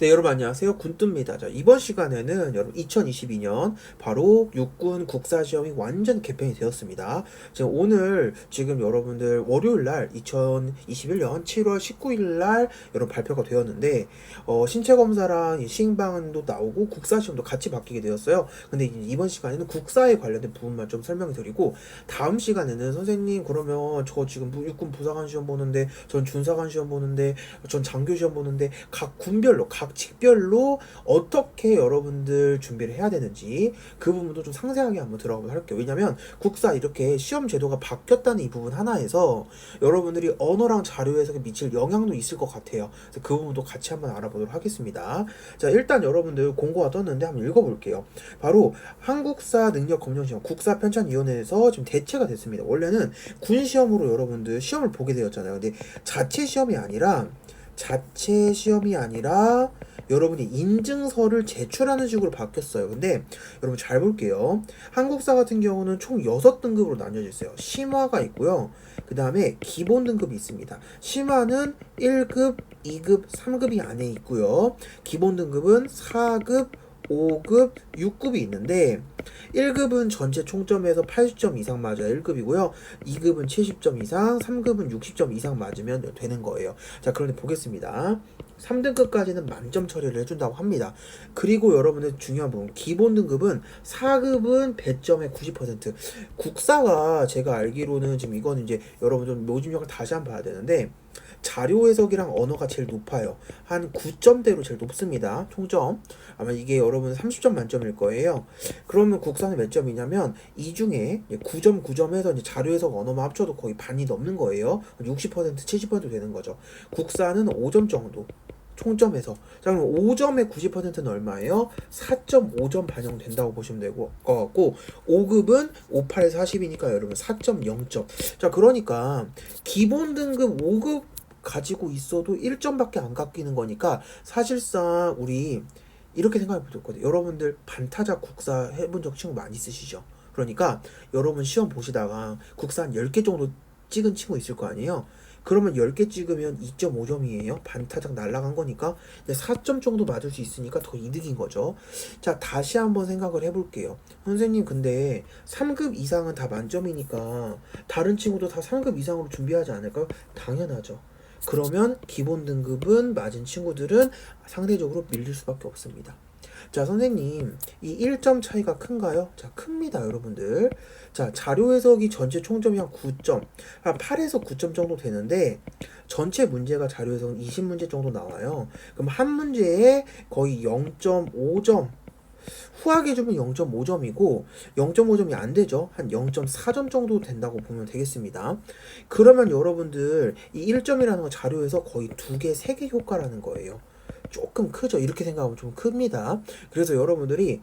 네, 여러분 안녕하세요. 군뜸입니다. 자, 이번 시간에는 여러분 2022년 바로 육군 국사시험이 완전 개편이 되었습니다. 지금 여러분들 월요일 날 2021년 7월 19일 날 여러분 발표가 되었는데 신체 검사랑 시행방안도 나오고 국사시험도 같이 바뀌게 되었어요. 근데 이번 시간에는 국사에 관련된 부분만 좀 설명해 드리고 다음 시간에는 선생님 그러면 저 지금 육군 부사관 시험 보는데 전 준사관 시험 보는데 전 장교 시험 보는데 각 군별로 각 직별로 어떻게 여러분들 준비를 해야 되는지 그 부분도 좀 상세하게 한번 들어가보도록 할게요. 왜냐면 국사 이렇게 시험 제도가 바뀌었다는 이 부분 하나에서 여러분들이 언어랑 자료 해석에 미칠 영향도 있을 것 같아요. 그래서 그 부분도 같이 한번 알아보도록 하겠습니다. 자, 일단 여러분들 공고가 떴는데 한번 읽어볼게요. 바로 한국사 능력 검정 시험 국사 편찬위원회에서 지금 대체가 됐습니다. 원래는 군 시험으로 여러분들 시험을 보게 되었잖아요. 근데 자체 시험이 아니라 여러분이 인증서를 제출하는 식으로 바뀌었어요. 근데 여러분 잘 볼게요. 한국사 같은 경우는 총 6등급으로 나뉘어져 있어요. 심화가 있고요. 그 다음에 기본 등급이 있습니다. 심화는 1급, 2급, 3급이 안에 있고요. 기본 등급은 4급, 5급, 6급이 있는데 1급은 전체 총점에서 80점 이상 맞아야 1급이고요. 2급은 70점 이상, 3급은 60점 이상 맞으면 되는 거예요. 자, 그런데 보겠습니다. 3등급까지는 만점 처리를 해준다고 합니다. 그리고 여러분들 중요한 부분, 기본 등급은 4급은 배점의 90%. 국사가 제가 알기로는 지금 이거는 이제 여러분들 모집력을 다시 한번 봐야 되는데 자료 해석이랑 언어가 제일 높아요. 한 9점대로 제일 높습니다. 총점. 아마 이게 여러분 30점 만점일 거예요. 그러면 국사는 몇 점이냐면 이 중에 9점 9점에서 이제 자료 해석 언어만 합쳐도 거의 반이 넘는 거예요. 60% 70% 되는 거죠. 국사는 5점 정도. 총점에서. 자, 그럼 5점의 90%는 얼마예요? 4.5점 반영된다고 보시면 되고 것 같고 5급은 58, 40이니까 여러분 4.0점. 자, 그러니까 기본 등급 5급 가지고 있어도 1점밖에 안 깎이는 거니까 사실상 우리 이렇게 생각해 볼 수 있거든요. 여러분들 반타작 국사 해본 적 친구 많이 있으시죠? 그러니까 여러분 시험 보시다가 국사 한 10개 정도 찍은 친구 있을 거 아니에요? 그러면 10개 찍으면 2.5점이에요. 반타작 날라간 거니까 4점 정도 맞을 수 있으니까 더 이득인 거죠. 자, 다시 한번 생각을 해볼게요. 선생님 근데 3급 이상은 다 만점이니까 다른 친구도 다 3급 이상으로 준비하지 않을까요? 당연하죠. 그러면 기본 등급은 맞은 친구들은 상대적으로 밀릴 수밖에 없습니다. 자, 선생님 이 1점 차이가 큰가요? 자, 큽니다 여러분들. 자, 자료 해석이 전체 총점이 한 9점 한 8에서 9점 정도 되는데 전체 문제가 자료 해석은 20문제 정도 나와요. 그럼 한 문제에 거의 0.5점 후하게 주면 0.5점이고 0.5점이 안 되죠. 한 0.4점 정도 된다고 보면 되겠습니다. 그러면 여러분들 이 1점이라는 건 자료에서 거의 2개, 3개 효과라는 거예요. 조금 크죠. 이렇게 생각하면 좀 큽니다. 그래서 여러분들이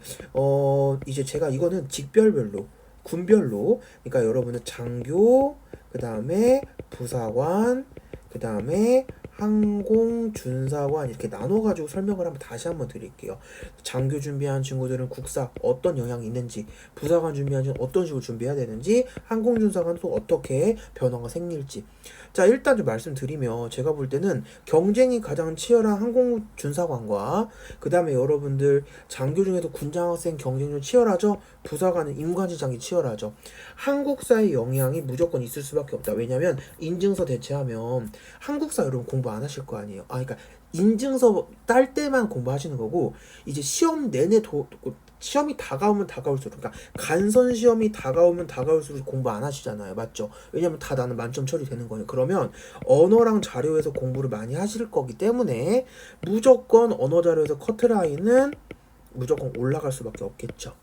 이제 제가 이거는 직별별로 군별로 그러니까 여러분은 장교 그 다음에 부사관 그 다음에 항공준사관 이렇게 나눠가지고 설명을 한번 다시 한번 드릴게요. 장교 준비한 친구들은 국사 어떤 영향이 있는지, 부사관 준비한 친구는 어떤 식으로 준비해야 되는지, 항공준사관은 또 어떻게 변화가 생길지. 자, 일단 좀 말씀드리면 제가 볼 때는 경쟁이 가장 치열한 항공준사관과 그 다음에 여러분들 장교 중에도 군장학생 경쟁 좀 치열하죠. 부사관은 인관지장이 치열하죠. 한국사의 영향이 무조건 있을 수밖에 없다. 왜냐면 인증서 대체하면 한국사 여러분 공부 안 하실 거 아니에요. 그러니까 인증서 딸 때만 공부하시는 거고 이제 시험 내내 시험이 다가오면 다가올수록 그러니까 간선 시험이 다가오면 다가올수록 공부 안 하시잖아요. 맞죠? 왜냐면 다 나는 만점 처리되는 거예요. 그러면 언어랑 자료에서 공부를 많이 하실 거기 때문에 무조건 언어 자료에서 커트라인은 무조건 올라갈 수밖에 없겠죠.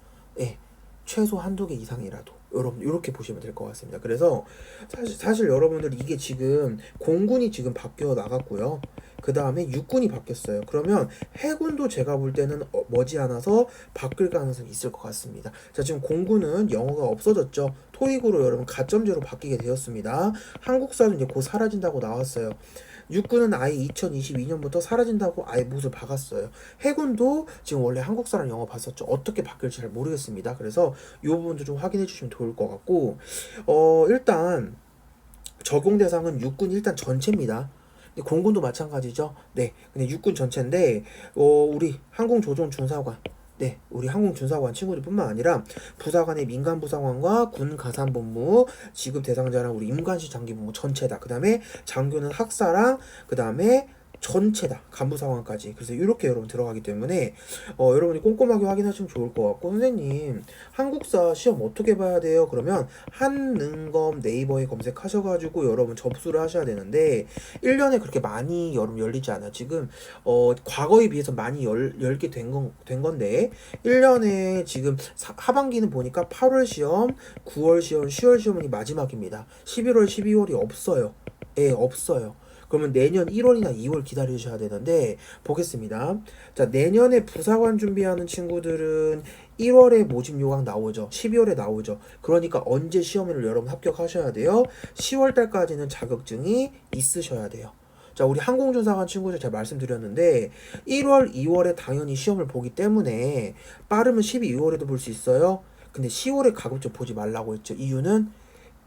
예. 최소 한두 개 이상이라도 여러분 이렇게 보시면 될 것 같습니다. 그래서 사실 여러분들 이게 지금 공군이 지금 바뀌어 나갔고요. 그 다음에 육군이 바뀌었어요. 그러면 해군도 제가 볼 때는 머지않아서 바뀔 가능성이 있을 것 같습니다. 자, 지금 공군은 영어가 없어졌죠. 토익으로 여러분 가점제로 바뀌게 되었습니다. 한국사도 이제 곧 사라진다고 나왔어요. 육군은 아예 2022년부터 사라진다고 아예 못을 박았어요. 해군도 지금 원래 한국사랑 영어 봤었죠. 어떻게 바뀔지 잘 모르겠습니다. 그래서 이 부분도 좀 확인해 주시면 좋을 것 같고 일단 적용 대상은 육군 일단 전체입니다. 공군도 마찬가지죠. 네, 근데 육군 전체인데 우리 항공조종중사관, 네, 우리 항공준사관 친구들뿐만 아니라 부사관의 민간부사관과 군가산본무 지급 대상자랑 우리 임관시 장기본무 전체다. 그 다음에 장교는 학사랑 그 다음에 전체다. 간부사관까지. 그래서 이렇게 여러분 들어가기 때문에 여러분이 꼼꼼하게 확인하시면 좋을 것 같고, 선생님 한국사 시험 어떻게 봐야 돼요? 그러면 한능검 네이버에 검색하셔가지고 여러분 접수를 하셔야 되는데 1년에 그렇게 많이 여러분 열리지 않아. 지금 과거에 비해서 많이 열게 된 건데 1년에 지금 하반기는 보니까 8월 시험, 9월 시험, 10월 시험이 마지막입니다. 11월, 12월이 없어요. 예, 없어요. 그러면 내년 1월이나 2월 기다리셔야 되는데 보겠습니다. 자, 내년에 부사관 준비하는 친구들은 1월에 모집 요강 나오죠. 12월에 나오죠. 그러니까 언제 시험을 여러분 합격하셔야 돼요? 10월 달까지는 자격증이 있으셔야 돼요. 자, 우리 항공준사관 친구들 제가 말씀드렸는데 1월, 2월에 당연히 시험을 보기 때문에 빠르면 12월에도 볼 수 있어요. 근데 10월에 가급적 보지 말라고 했죠. 이유는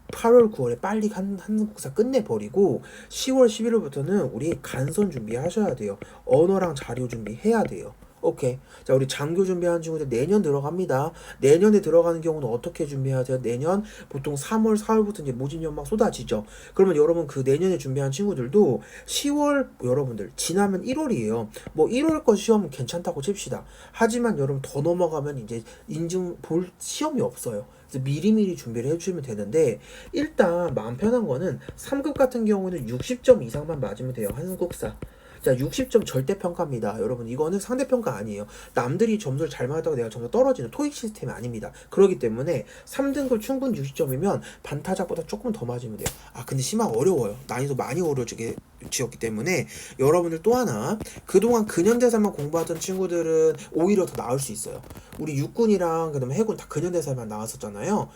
8월, 9월에 빨리 한국사 끝내버리고 10월, 11월부터는 우리 간선 준비하셔야 돼요. 언어랑 자료 준비해야 돼요. 오케이. 자, 우리 장교 준비하는 친구들 내년 들어갑니다. 내년에 들어가는 경우는 어떻게 준비하세요? 내년 보통 3월, 4월부터 이제 모집 연막 쏟아지죠. 그러면 여러분 그 내년에 준비한 친구들도 10월 여러분들 지나면 1월이에요. 뭐 1월 거 시험은 괜찮다고 칩시다. 하지만 여러분 더 넘어가면 이제 인증 볼 시험이 없어요. 그래서 미리미리 준비를 해주시면 되는데 일단 마음 편한 거는 3급 같은 경우는 60점 이상만 맞으면 돼요. 한국사. 자, 60점 절대평가입니다. 여러분, 이거는 상대평가 아니에요. 남들이 점수를 잘 맞았다고 내가 점수 떨어지는 토익 시스템이 아닙니다. 그렇기 때문에 3등급 충분 60점이면 반타작보다 조금 더 맞으면 돼요. 아, 근데 심하게 어려워요. 난이도 많이 어려지게 지었기 때문에 여러분들 또 하나, 그동안 근현대사만 공부하던 친구들은 오히려 더 나을 수 있어요. 우리 육군이랑 그다음에 해군 다 근현대사만 나왔었잖아요.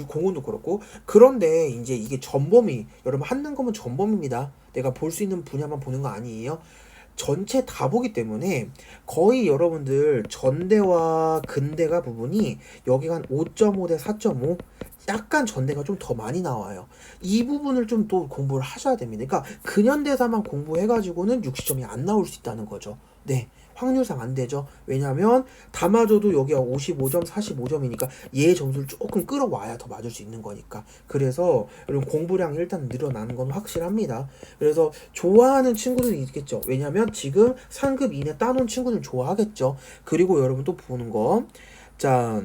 공군도 그렇고. 그런데 이제 이게 전범위, 여러분 한능검은 전범입니다. 내가 볼 수 있는 분야만 보는 거 아니에요. 전체 다 보기 때문에 거의 여러분들 전대와 근대가 부분이 여기가 한 5.5 대 4.5, 약간 전대가 좀 더 많이 나와요. 이 부분을 좀 또 공부를 하셔야 됩니다. 그러니까 근현대사만 공부해가지고는 60점이 안 나올 수 있다는 거죠. 네. 확률상 안 되죠. 왜냐면 다 맞아도 여기가 55점, 45점이니까 얘 점수를 조금 끌어와야 더 맞을 수 있는 거니까. 그래서 여러분 공부량이 일단 늘어나는 건 확실합니다. 그래서 좋아하는 친구들이 있겠죠. 왜냐면 지금 상급 이내 따놓은 친구들 좋아하겠죠. 그리고 여러분 또 보는 거, 자,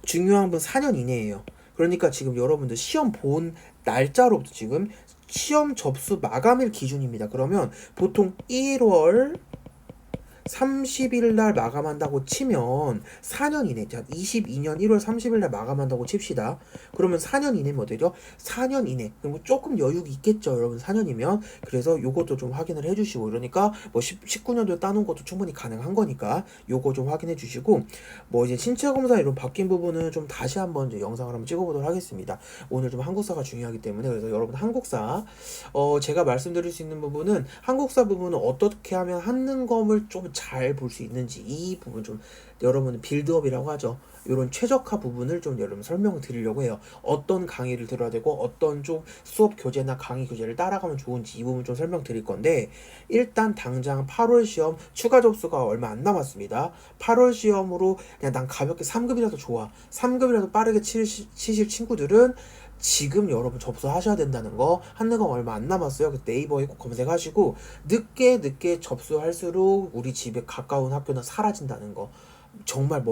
중요한 건 4년 이내예요. 그러니까 지금 여러분들 시험 본 날짜로부터 지금 시험 접수 마감일 기준입니다. 그러면 보통 1월 30일 날 마감한다고 치면 4년 이내, 자 22년 1월 30일 날 마감한다고 칩시다. 그러면 4년 이내면 어때요? 4년 이내. 그리고 조금 여유가 있겠죠, 여러분. 4년이면. 그래서 요것도 좀 확인을 해주시고, 그러니까 뭐 19년도에 따놓은 것도 충분히 가능한 거니까 요거 좀 확인해 주시고, 뭐 이제 신체 검사 이런 바뀐 부분은 좀 다시 한번 이제 영상을 한번 찍어보도록 하겠습니다. 오늘 좀 한국사가 중요하기 때문에. 그래서 여러분 한국사 제가 말씀드릴 수 있는 부분은 한국사 부분은 어떻게 하면 한능검을 좀 잘 볼 수 있는지, 이 부분 좀 여러분 빌드업이라고 하죠. 이런 최적화 부분을 좀 여러분 설명을 드리려고 해요. 어떤 강의를 들어야 되고 어떤 좀 수업 교재나 강의 교재를 따라가면 좋은지 이 부분 좀 설명드릴 건데, 일단 당장 8월 시험 추가 접수가 얼마 안 남았습니다. 8월 시험으로 그냥 난 가볍게 3급이라도 좋아, 3급이라도 빠르게 치실 친구들은 지금 여러분 접수하셔야 된다는 거, 한능검 얼마 안 남았어요. 그래서 네이버에 꼭 검색하시고, 늦게 접수할수록 우리 집에 가까운 학교는 사라진다는 거. 정말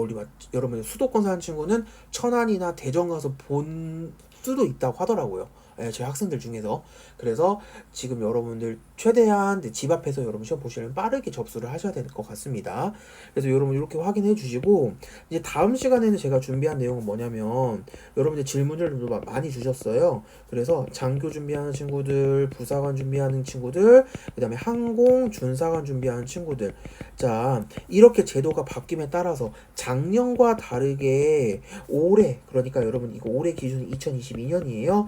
여러분 수도권 사는 친구는 천안이나 대전 가서 본 수도 있다고 하더라고요. 예, 제 학생들 중에서. 그래서 지금 여러분들 최대한 집 앞에서 여러분 시험 보시려면 빠르게 접수를 하셔야 될 것 같습니다. 그래서 여러분 이렇게 확인해 주시고, 이제 다음 시간에는 제가 준비한 내용은 뭐냐면, 여러분들 질문을 많이 주셨어요. 그래서 장교 준비하는 친구들, 부사관 준비하는 친구들, 그 다음에 항공 준사관 준비하는 친구들, 자 이렇게 제도가 바뀜에 따라서 작년과 다르게 올해, 그러니까 여러분 이거 올해 기준이 2022년이에요.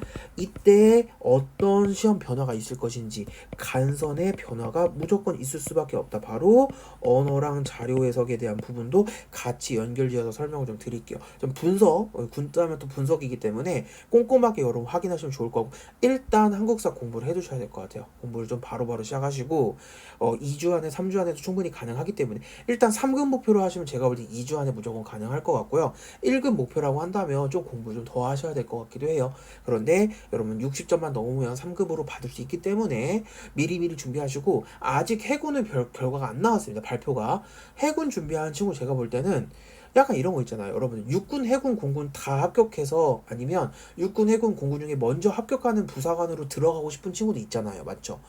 이때 어떤 시험 변화가 있을 것인지 간선의 변화가 무조건 있을 수밖에 없다. 바로 언어랑 자료 해석에 대한 부분도 같이 연결지어서 설명을 좀 드릴게요. 좀 분석, 군따면 또 분석이기 때문에 꼼꼼하게 여러분 확인하시면 좋을 거고 일단 한국사 공부를 해두셔야 될 것 같아요. 공부를 좀 바로바로 시작하시고 2주 안에 3주 안에도 충분히 가능하기 때문에 일단 3급 목표로 하시면 제가 볼 때 2주 안에 무조건 가능할 것 같고요. 1급 목표라고 한다면 좀 공부를 좀 더 하셔야 될 것 같기도 해요. 그런데 여러분 60점만 넘으면 3급으로 받을 수 있기 때문에 미리미리 준비하시고 아직 해군은 결과가 안 나왔습니다. 발표가. 해군 준비하는 친구 제가 볼 때는 약간 이런 거 있잖아요. 여러분 육군, 해군, 공군 다 합격해서 아니면 육군, 해군, 공군 중에 먼저 합격하는 부사관으로 들어가고 싶은 친구도 있잖아요. 맞죠?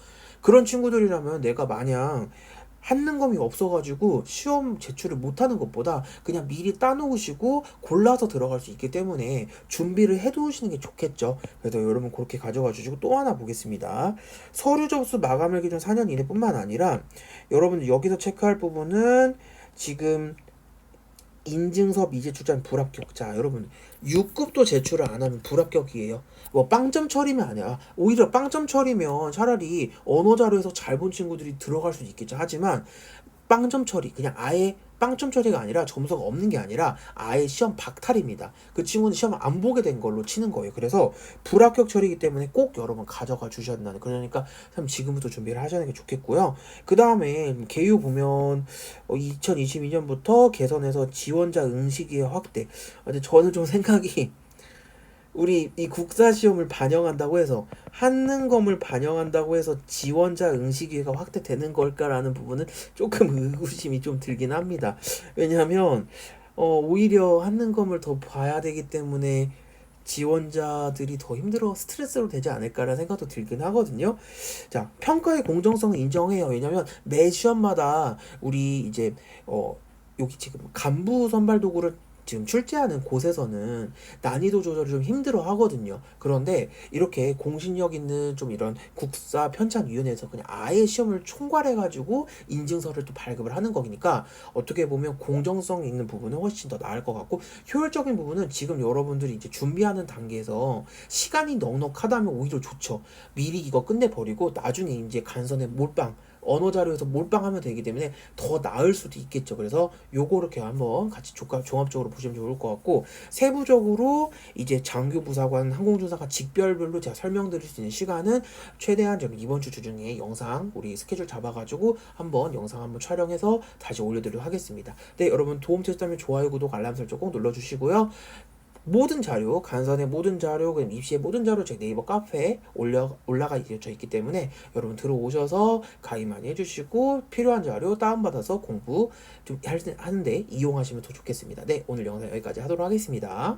그런 친구들이라면 내가 마냥 한능검이 없어가지고 시험 제출을 못하는 것보다 그냥 미리 따놓으시고 골라서 들어갈 수 있기 때문에 준비를 해두시는 게 좋겠죠. 그래서 여러분 그렇게 가져가 주시고 또 하나 보겠습니다. 서류 접수 마감일 기준 4년 이내뿐만 아니라 여러분 여기서 체크할 부분은 지금 인증서 미제 출전 불합격. 자, 여러분 6급도 제출을 안 하면 불합격이에요. 뭐 빵점 처리면 아니야. 오히려 빵점 처리면 차라리 언어 자료에서 잘 본 친구들이 들어갈 수 있겠죠. 하지만 빵점 처리 그냥 아예 빵점 처리가 아니라 점수가 없는 게 아니라 아예 시험 박탈입니다. 그 친구는 시험 안 보게 된 걸로 치는 거예요. 그래서 불합격 처리이기 때문에 꼭 여러분 가져가 주셔야 된다는. 그러니까 참 지금부터 준비를 하시는 게 좋겠고요. 그 다음에 개요 보면 2022년부터 개선해서 지원자 응시기회 확대. 근데 저는 좀 생각이 우리 이 국사시험을 반영한다고 해서 한능검을 반영한다고 해서 지원자 응시기회가 확대되는 걸까라는 부분은 조금 의구심이 좀 들긴 합니다. 왜냐하면 오히려 한능검을 더 봐야 되기 때문에 지원자들이 더 힘들어 스트레스로 되지 않을까라는 생각도 들긴 하거든요. 자, 평가의 공정성을 인정해요. 왜냐면 매 시험마다 우리 이제 여기 지금 간부 선발 도구를 지금 출제하는 곳에서는 난이도 조절을 좀 힘들어 하거든요. 그런데 이렇게 공신력 있는 좀 이런 국사 편찬위원회에서 그냥 아예 시험을 총괄해가지고 인증서를 또 발급을 하는 거니까 어떻게 보면 공정성 있는 부분은 훨씬 더 나을 것 같고 효율적인 부분은 지금 여러분들이 이제 준비하는 단계에서 시간이 넉넉하다면 오히려 좋죠. 미리 이거 끝내버리고 나중에 이제 간선에 몰빵 언어 자료에서 몰빵하면 되기 때문에 더 나을 수도 있겠죠. 그래서 요거 이렇게 한번 같이 종합적으로 보시면 좋을 것 같고 세부적으로 이제 장교 부사관 항공준사관 직별별로 제가 설명드릴 수 있는 시간은 최대한 좀 이번 주 주중에 영상 우리 스케줄 잡아가지고 한번 영상 한번 촬영해서 다시 올려드리도록 하겠습니다. 네, 여러분 도움 되셨다면 좋아요, 구독, 알람 설정 꼭 눌러주시고요. 모든 자료, 간선의 모든 자료, 그럼 입시의 모든 자료 제 네이버 카페에 올라가 있기 때문에 여러분 들어오셔서 가입 많이 해주시고 필요한 자료 다운받아서 공부 좀 하는데 이용하시면 더 좋겠습니다. 네, 오늘 영상 여기까지 하도록 하겠습니다.